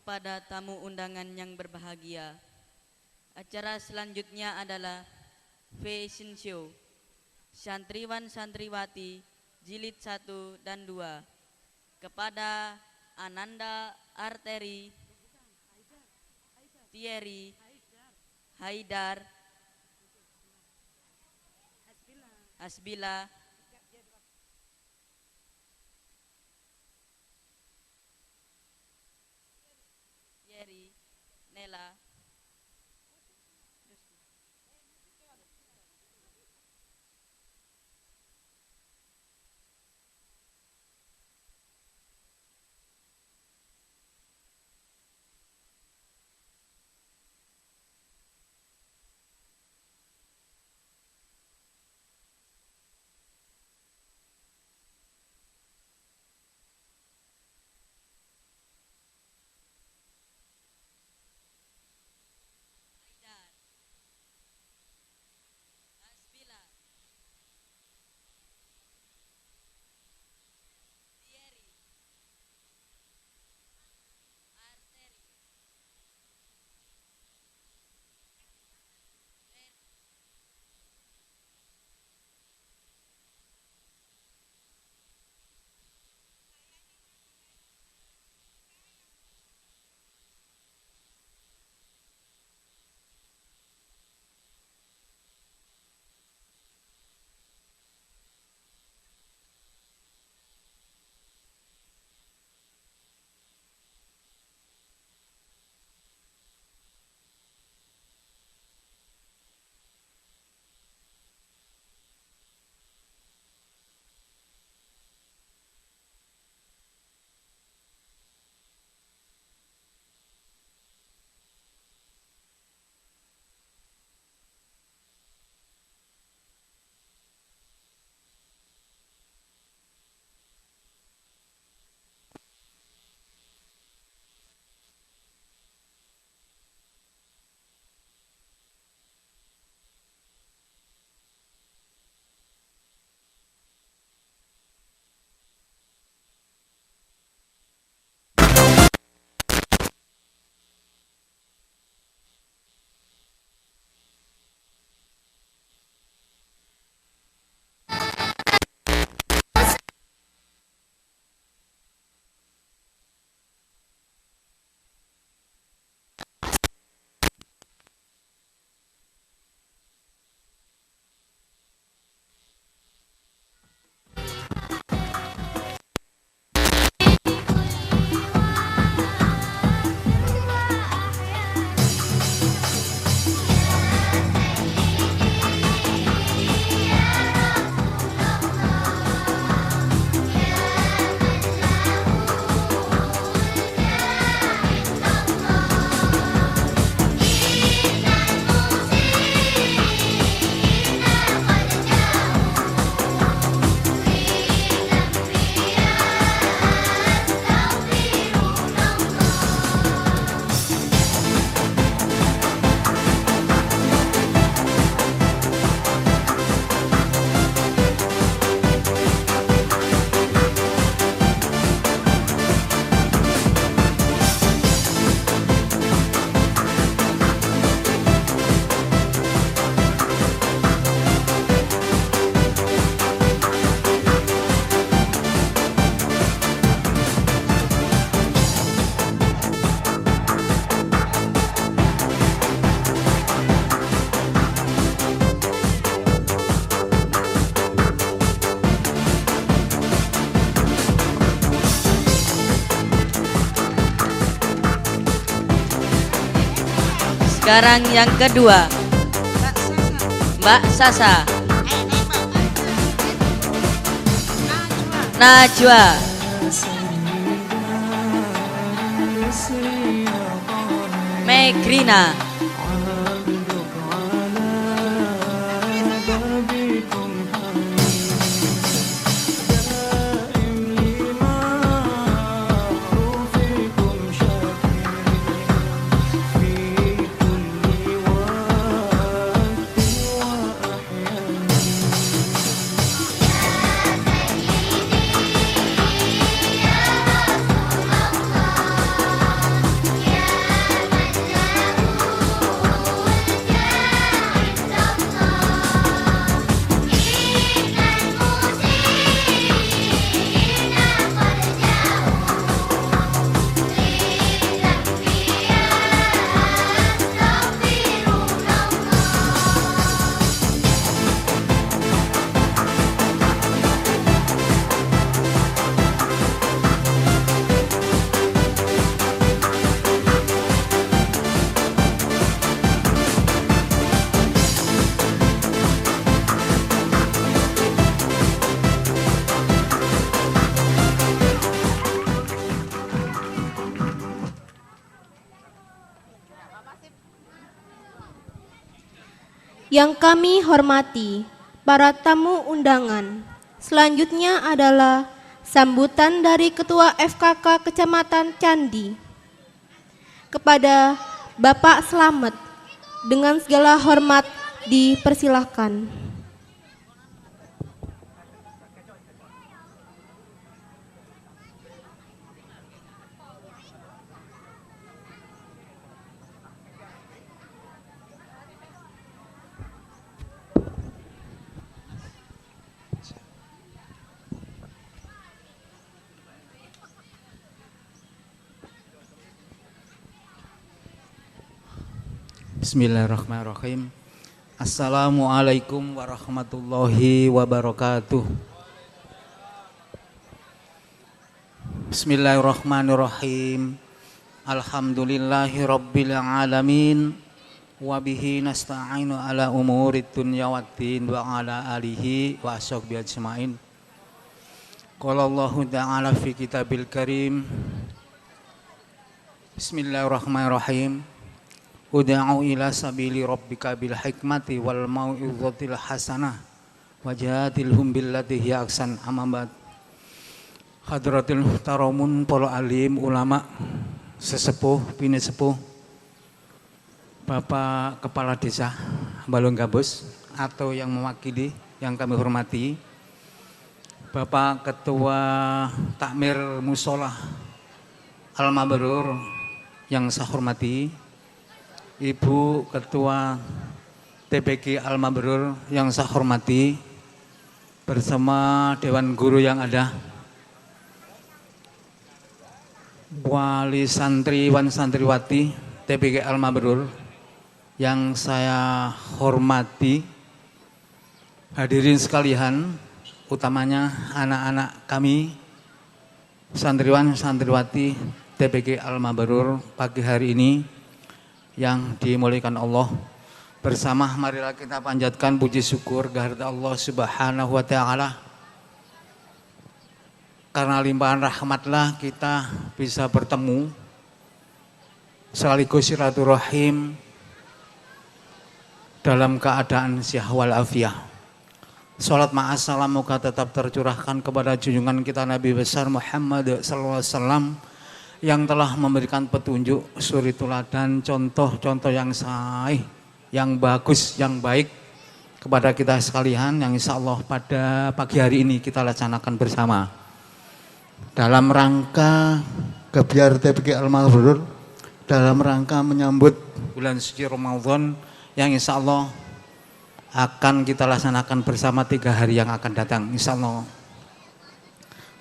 kepada tamu undangan yang berbahagia. Acara selanjutnya adalah Fashion Show Santriwan Santriwati Jilid 1 dan 2 kepada Ananda Arteri, Thierry, Haidar, Hasbila, Thierry, Nela, Haidar, Hasbila, Thierry, Arteri, Sekarang yang kedua, Mbak Sasa, Najwa, Megrina, Yang kami hormati para tamu undangan. Selanjutnya adalah sambutan dari Ketua FKK Kecamatan Candi kepada Bapak Slamet. Dengan segala hormat dipersilahkan. Bismillahirrahmanirrahim. Assalamualaikum warahmatullahi wabarakatuh. Bismillahirrahmanirrahim. Alhamdulillahi rabbil alamin. Wabihi nasta'inu ala umurid dunya waddin wa ala alihi wa ashabihi ajma'in. Qala Allahu ta'ala fi kitabil karim. Bismillahirrahmanirrahim. Ud'u ila sabili rabbika bil hikmati wal mau'izatil hasanah wajadilhum billati hiya ahsan. Amma ba'd. Hadratil muhtaramun para alim ulama sesepuh bini sepuh, Bapak Kepala Desa Balong Gabus atau yang mewakili yang kami hormati, Bapak Ketua Takmir Musola Al Mabrur yang saya hormati, Ibu Ketua TPG Al Mabrur yang saya hormati, bersama Dewan Guru yang ada, Wali Santri Wan Santriwati TPG Al Mabrur yang saya hormati, hadirin sekalian, utamanya anak-anak kami Santriwan Santriwati TPG Al Mabrur pagi hari ini yang dimuliakan Allah. Bersama marilah kita panjatkan puji syukur kehadirat Allah Subhanahu wa taala. Karena limpahan rahmatlah kita bisa bertemu sekaligus silaturahim dalam keadaan sehat walafiat. Salat ma'assalam moga tetap tercurahkan kepada junjungan kita Nabi besar Muhammad sallallahu alaihi wasallam yang telah memberikan petunjuk, suri teladan, contoh-contoh yang sahih, yang bagus, yang baik kepada kita sekalian, yang insya Allah pada pagi hari ini kita laksanakan bersama dalam rangka kebiar TPG Al Mabrur, dalam rangka menyambut bulan suci Ramadan yang insya Allah akan kita laksanakan bersama 3 hari yang akan datang insya Allah.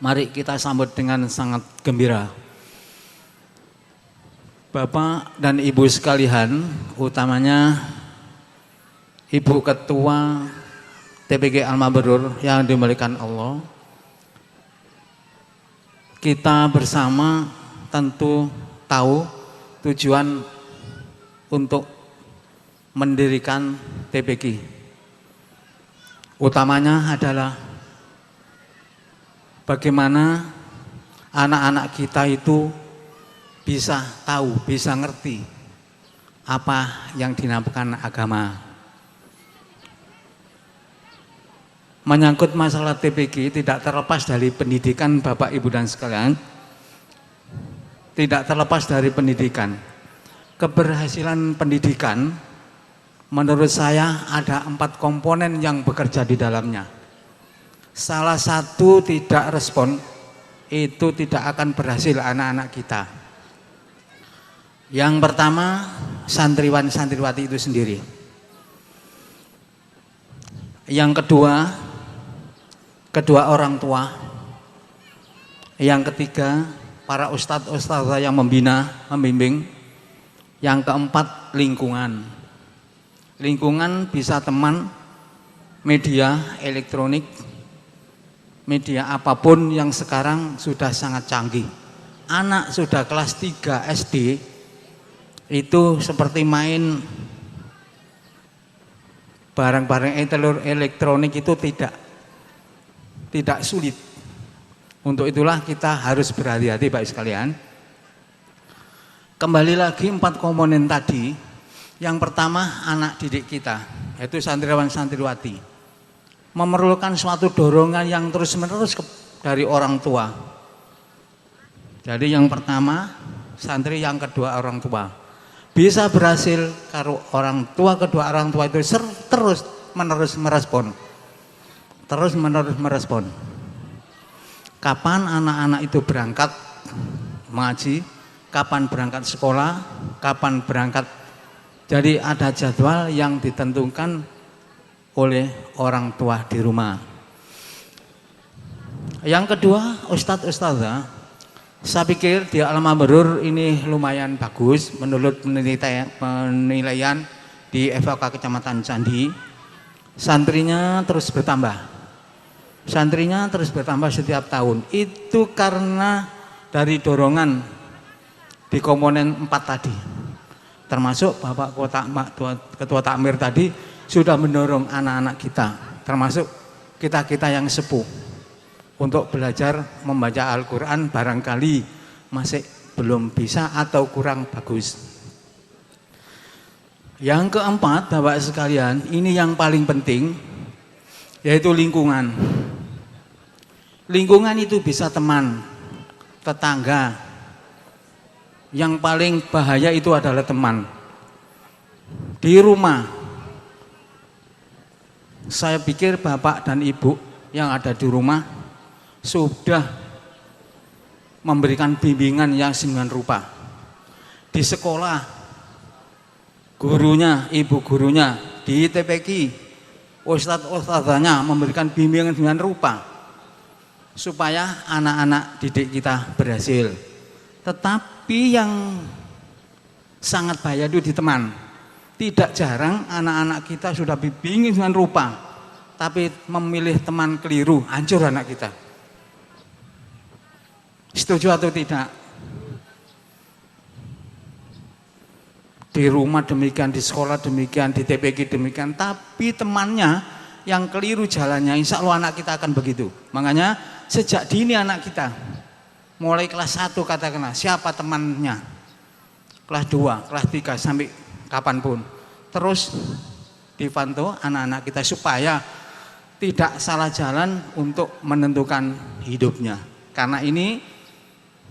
Mari kita sambut dengan sangat gembira. Bapak dan Ibu sekalian, utamanya Ibu Ketua TPG Al Mabrur yang dimuliakan Allah, kita bersama tentu tahu tujuan untuk mendirikan TPG. Utamanya adalah bagaimana anak-anak kita itu bisa tahu, bisa ngerti apa yang dinamakan agama. Menyangkut masalah TPG tidak terlepas dari pendidikan Bapak Ibu dan sekalian, tidak terlepas dari pendidikan. Keberhasilan pendidikan menurut saya ada 4 komponen yang bekerja di dalamnya. Salah satu tidak respon, itu tidak akan berhasil anak-anak kita. Yang pertama, santriwan santriwati itu sendiri. Yang kedua orang tua. Yang ketiga, para ustadz-ustadzah yang membina, membimbing. Yang keempat, lingkungan. Lingkungan bisa teman, media elektronik, media apapun yang sekarang sudah sangat canggih. Anak sudah kelas 3 SD itu seperti main barang-barang elektronik itu tidak sulit. Untuk itulah kita harus berhati-hati Bapak sekalian. Kembali lagi 4 komponen tadi. Yang pertama, anak didik kita. yaitu santriwan santriwati, memerlukan suatu dorongan yang terus-menerus dari orang tua. Jadi yang pertama santri, yang kedua orang tua. Bisa berhasil kalau orang tua, kedua orang tua itu terus menerus merespon. Terus menerus merespon. Kapan anak-anak itu berangkat mengaji, kapan berangkat sekolah, kapan berangkat. Jadi ada jadwal yang ditentukan oleh orang tua di rumah. Yang kedua, ustadz-ustadzah, saya pikir di Al-Mabrur ini lumayan bagus menurut penilaian di FKK Kecamatan Candi. Santrinya terus bertambah. Santrinya terus bertambah setiap tahun. Itu karena dari dorongan di komponen 4 tadi. Termasuk Bapak Ketua Takmir tadi sudah mendorong anak-anak kita, termasuk kita-kita yang sepuh, untuk belajar membaca Al-Quran barangkali masih belum bisa atau kurang bagus. Yang keempat, Bapak sekalian, ini yang paling penting, yaitu lingkungan. Lingkungan itu bisa teman, tetangga. Yang paling bahaya itu adalah teman. Di rumah, saya pikir Bapak dan Ibu yang ada di rumah sudah memberikan bimbingan yang sembilan rupa. Di sekolah, gurunya, ibu gurunya, di TPQ, ustadz-ustadzanya memberikan bimbingan sembilan rupa supaya anak-anak didik kita berhasil. Tetapi yang sangat bahaya itu di teman. Tidak jarang anak-anak kita sudah bimbingan sembilan rupa, tapi memilih teman keliru, hancur anak kita. Setuju atau tidak? Di rumah demikian, di sekolah demikian, di TPQ demikian, tapi temannya yang keliru jalannya, insya Allah anak kita akan begitu. Makanya sejak dini anak kita, mulai kelas 1 katakanlah, siapa temannya, kelas 2, kelas 3 sampai kapanpun, terus dipantau anak-anak kita supaya tidak salah jalan untuk menentukan hidupnya. Karena ini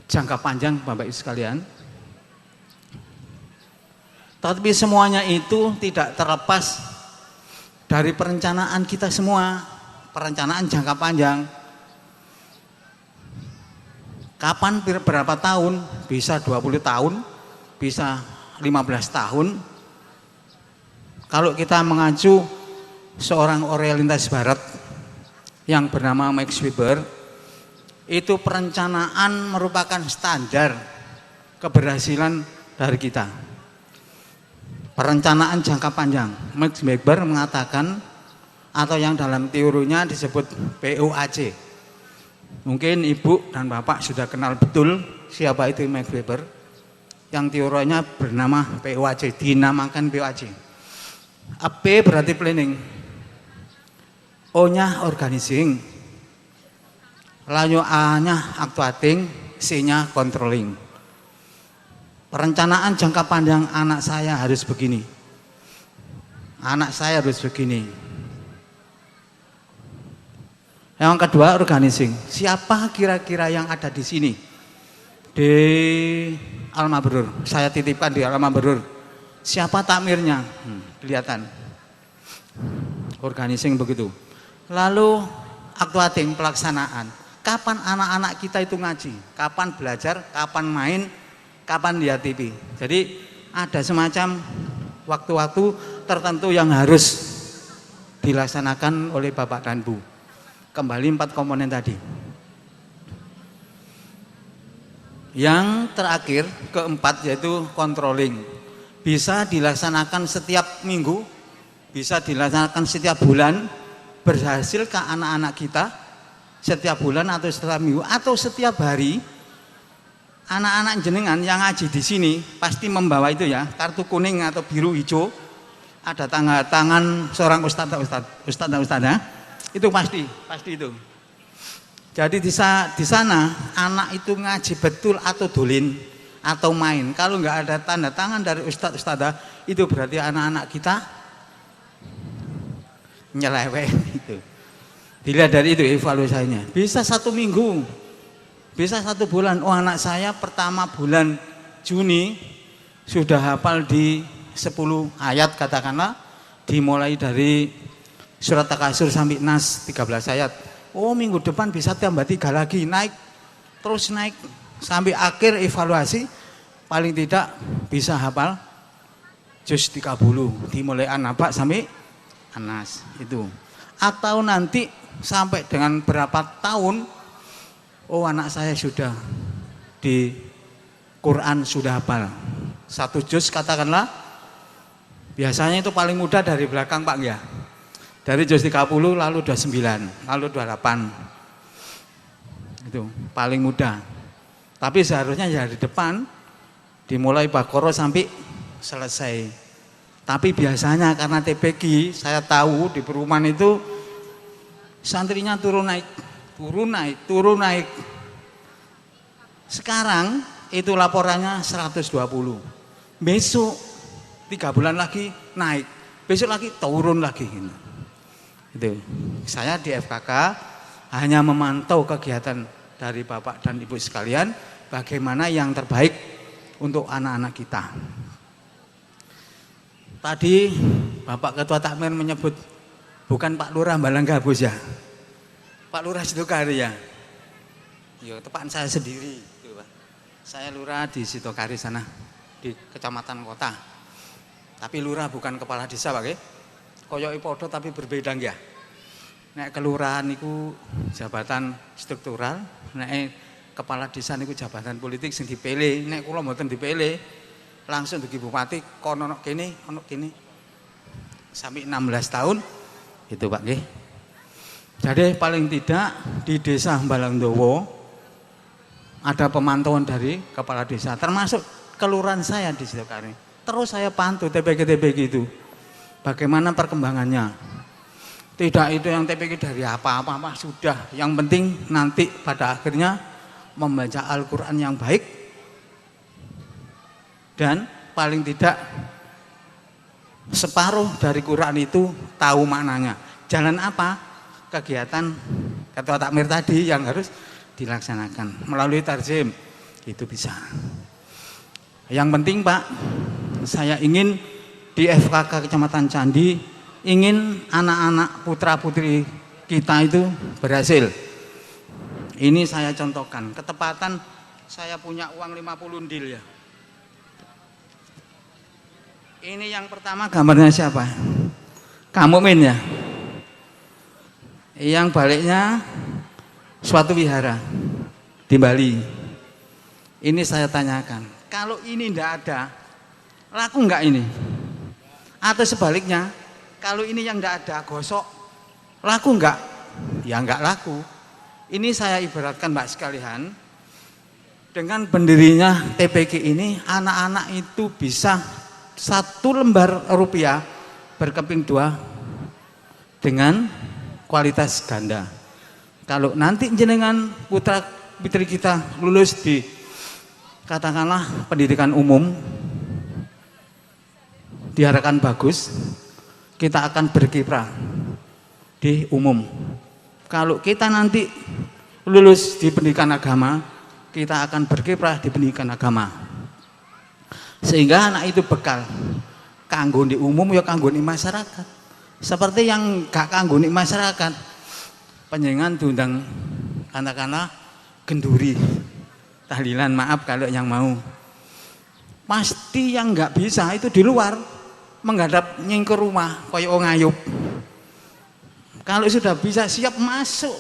jangka panjang Bapak Ibu sekalian. Tapi semuanya itu tidak terlepas dari perencanaan kita semua, perencanaan jangka panjang. Kapan berapa tahun, bisa 20 tahun, bisa 15 tahun. Kalau kita mengacu seorang orientalis barat yang bernama Max Weber, itu perencanaan merupakan standar keberhasilan dari kita. Perencanaan jangka panjang. Max Weber mengatakan, atau yang dalam teorinya disebut POAC. Mungkin Ibu dan Bapak sudah kenal betul siapa itu Max Weber. Yang teorinya bernama POAC, dinamakan POAC. P berarti planning, O-nya organizing, lalu A-nya actuating, C-nya controlling. Perencanaan jangka panjang anak saya harus begini, anak saya harus begini. Yang kedua organizing, siapa kira-kira yang ada di sini di Al-Mabrur, saya titipkan di Al-Mabrur, siapa takmirnya, kelihatan. Organizing begitu. Lalu actuating, pelaksanaan. Kapan anak-anak kita itu ngaji, kapan belajar, kapan main, kapan lihat TV. Jadi ada semacam waktu-waktu tertentu yang harus dilaksanakan oleh Bapak dan Bu. Kembali 4 komponen tadi. Yang terakhir, keempat, yaitu controlling. Bisa dilaksanakan setiap minggu, bisa dilaksanakan setiap bulan. Berhasilkah anak-anak kita setiap bulan atau setiap minggu atau setiap hari? Anak-anak jenengan yang ngaji di sini pasti membawa itu ya, kartu kuning atau biru hijau, ada tanda tangan seorang ustadzah, itu pasti itu. Jadi di sana anak itu ngaji betul atau dolin atau main. Kalau nggak ada tanda tangan dari ustadzah, itu berarti anak-anak kita nyeleweng itu. Dilihat dari itu evaluasinya. Bisa 1 minggu, bisa 1 bulan. Oh anak saya pertama bulan Juni sudah hafal di 10 ayat katakanlah, dimulai dari surat Takasur sampai Nas 13 ayat. Oh minggu depan bisa tambah 3 lagi, naik terus naik sampai akhir evaluasi paling tidak bisa hafal juz 30 dimulai An-Naba sampai An-Nas itu. Atau nanti sampai dengan berapa tahun, oh anak saya sudah di Quran sudah hafal 1 juz katakanlah. Biasanya itu paling mudah dari belakang Pak ya. Dari juz 30 lalu 29, lalu 28. Itu paling mudah. Tapi seharusnya ya di depan dimulai Baqarah sampai selesai. Tapi biasanya karena TPG saya tahu di perumahan itu santrinya turun naik. Sekarang itu laporannya 120. Besok 3 bulan lagi naik. Besok lagi turun lagi gitu. Itu. Saya di FKK hanya memantau kegiatan dari Bapak dan Ibu sekalian, bagaimana yang terbaik untuk anak-anak kita. Tadi Bapak Ketua Takmir menyebut bukan Pak Lurah Balanggabus ya, Pak Lurah Sitokari ya. Ya tepaan saya sendiri, gitu, Pak. Saya lurah di Sitokari sana, di kecamatan kota. Tapi lurah bukan kepala desa, Pak. Koyoke podo tapi berbeda ya. Nek kelurahan niku jabatan struktural, nek kepala desa niku jabatan politik sing dipilih. Nek kula mboten dipilih, langsung dugi bupati kono ono kene, sampai 16 tahun itu Pak nggih. Jadi paling tidak di desa Balangdowo ada pemantauan dari kepala desa, termasuk kelurahan saya di Sitokari. Terus saya pantau TPG itu, bagaimana perkembangannya. Tidak itu yang TPG dari apa-apa sudah. Yang penting nanti pada akhirnya membaca Al-Quran yang baik dan paling tidak separuh dari Quran itu tahu maknanya. Jalan apa? Kegiatan Ketua Takmir tadi yang harus dilaksanakan melalui tarjim itu bisa. Yang penting Pak, saya ingin di FKK Kecamatan Candi ingin anak-anak putra putri kita itu berhasil. Ini saya contohkan, ketepatan saya punya uang 50 ndil ya. Ini yang pertama gambarnya siapa? Kamu Min ya. Yang baliknya suatu wihara di Bali. Ini saya tanyakan, kalau ini ndak ada, laku nggak ini? Atau sebaliknya, kalau ini yang ndak ada, gosok, laku nggak? Ya nggak laku. Ini saya ibaratkan Mbak sekalian, dengan berdirinya TPG ini, anak-anak itu bisa 1 lembar rupiah berkeping 2 dengan kualitas ganda. Kalau nanti jenengan putra putri kita lulus di katakanlah pendidikan umum, diharapkan bagus, kita akan berkiprah di umum. Kalau kita nanti lulus di pendidikan agama, kita akan berkiprah di pendidikan agama. Sehingga anak itu bekal kanggo di umum ya kanggo di masyarakat. Seperti yang gak kanggo di masyarakat, panjenengan diundang katakanlah genduri, tahlilan, maaf kalau yang mau. Pasti yang nggak bisa itu di luar menghadap nyingkur rumah koyo ngayup. Kalau sudah bisa siap masuk,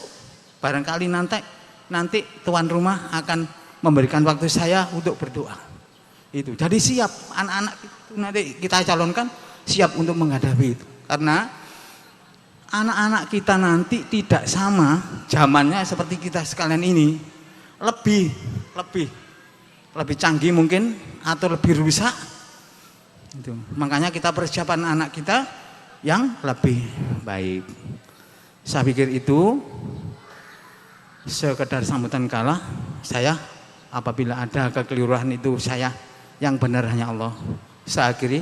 barangkali nanti tuan rumah akan memberikan waktu saya untuk berdoa. Itu jadi siap anak-anak itu nanti kita calonkan siap untuk menghadapi itu. Karena anak-anak kita nanti tidak sama zamannya seperti kita sekalian ini, lebih canggih mungkin atau lebih rusak. Itu. Makanya kita persiapan anak kita yang lebih baik. Saya pikir itu sekedar sambutan kalah. Saya apabila ada kekeliruan itu saya yang benar hanya Allah. Saya akhiri.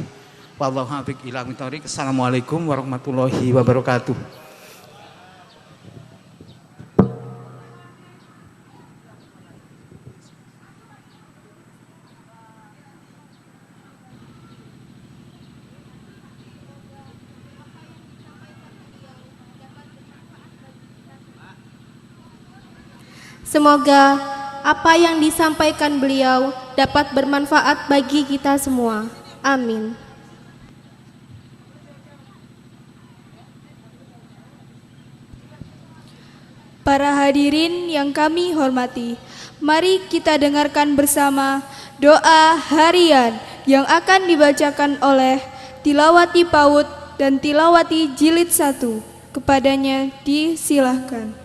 Wallahu a'lam bishawab. Assalamualaikum warahmatullahi wabarakatuh. Semoga apa yang disampaikan beliau dapat bermanfaat bagi kita semua. Amin. Para hadirin yang kami hormati, mari kita dengarkan bersama doa harian yang akan dibacakan oleh Tilawati PAUD dan Tilawati Jilid 1. Kepadanya disilahkan.